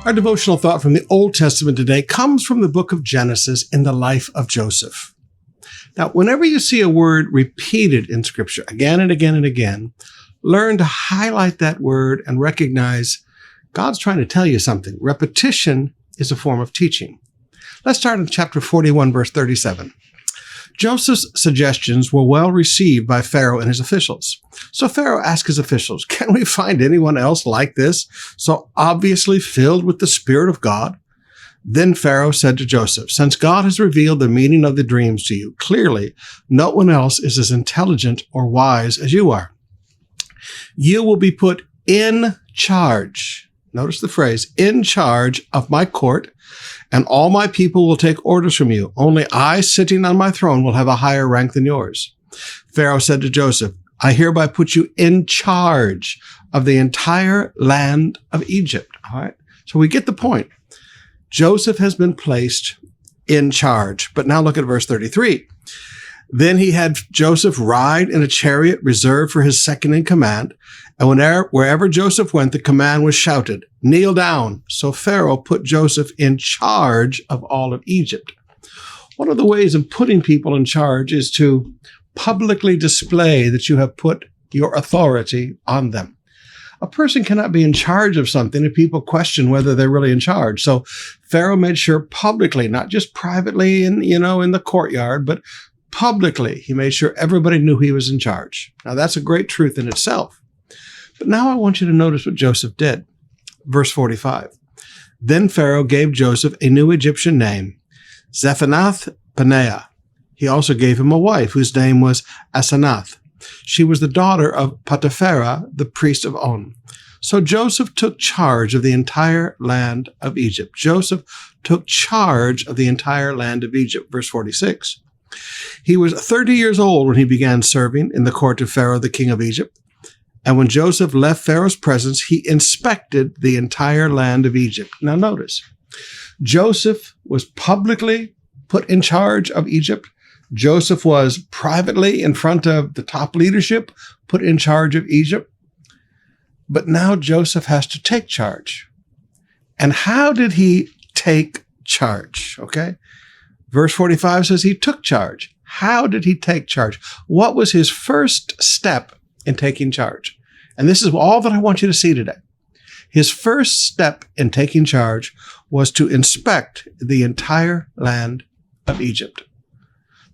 Our devotional thought from the Old Testament today comes from the book of Genesis in the life of Joseph. Now, whenever you see a word repeated in Scripture again and again and again, learn to highlight that word and recognize God's trying to tell you something. Repetition is a form of teaching. Let's start in chapter 41, verse 37. Joseph's suggestions were well received by Pharaoh and his officials. So Pharaoh asked his officials, "Can we find anyone else like this, so obviously filled with the Spirit of God?" Then Pharaoh said to Joseph, "Since God has revealed the meaning of the dreams to you, clearly no one else is as intelligent or wise as you are. You will be put in charge." Notice the phrase, "in charge of my court, and all my people will take orders from you. Only I, sitting on my throne, will have a higher rank than yours." Pharaoh said to Joseph, "I hereby put you in charge of the entire land of Egypt." All right. So we get the point. Joseph has been placed in charge. But now look at verse 33. Then he had Joseph ride in a chariot reserved for his second in command. And wherever Joseph went, the command was shouted, "Kneel down." So Pharaoh put Joseph in charge of all of Egypt. One of the ways of putting people in charge is to publicly display that you have put your authority on them. A person cannot be in charge of something if people question whether they're really in charge. So Pharaoh made sure publicly, not just privately in the courtyard, but publicly, he made sure everybody knew he was in charge. Now that's a great truth in itself. But now I want you to notice what Joseph did. Verse 45. Then Pharaoh gave Joseph a new Egyptian name, Zephanath-Paneah. He also gave him a wife whose name was Asenath. She was the daughter of Potiphera, the priest of On. So Joseph took charge of the entire land of Egypt. Joseph took charge of the entire land of Egypt. Verse 46. He was 30 years old when he began serving in the court of Pharaoh, the king of Egypt. And when Joseph left Pharaoh's presence, he inspected the entire land of Egypt. Now notice, Joseph was publicly put in charge of Egypt. Joseph was privately in front of the top leadership put in charge of Egypt. But now Joseph has to take charge. And how did he take charge? Okay. Verse 45 says he took charge. How did he take charge? What was his first step in taking charge? And this is all that I want you to see today. His first step in taking charge was to inspect the entire land of Egypt.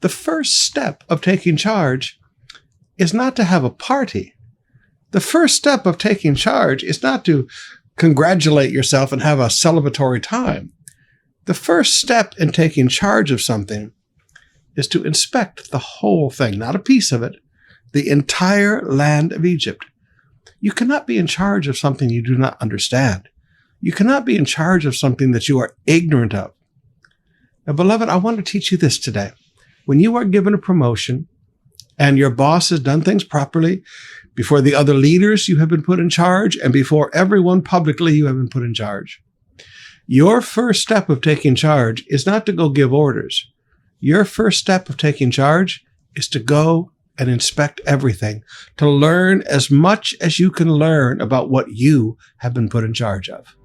The first step of taking charge is not to have a party. The first step of taking charge is not to congratulate yourself and have a celebratory time. The first step in taking charge of something is to inspect the whole thing, not a piece of it, the entire land of Egypt. You cannot be in charge of something you do not understand. You cannot be in charge of something that you are ignorant of. Now, beloved, I want to teach you this today. When you are given a promotion and your boss has done things properly, before the other leaders you have been put in charge, and before everyone publicly you have been put in charge. Your first step of taking charge is not to go give orders. Your first step of taking charge is to go and inspect everything, to learn as much as you can learn about what you have been put in charge of.